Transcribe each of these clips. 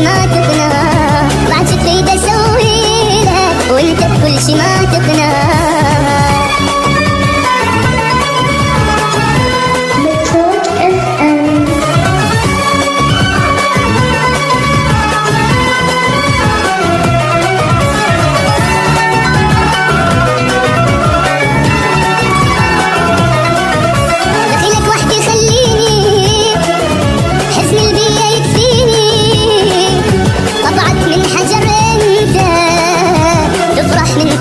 شي ما تقنع، بعد شي تريد اسوي لك وانت بكل شي ما تقنع.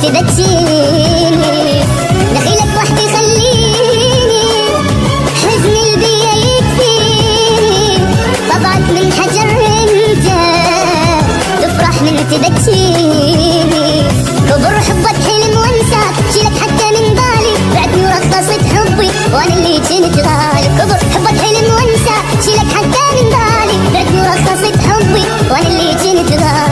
تبكيني دخيلك وحدي خليني، حزن البيا يكفيني، طبعك من حجر انت تفرح من تبكيني. كبر حبك حلم وانساك، شيلك حتى من بالي، بعدني ورقصت حبي وانا اللي كنت غالي. كبر حبك حلم وانساك، شيلك حتى من بالي، بعدني ورقصت حبي وانا اللي كنت غالي.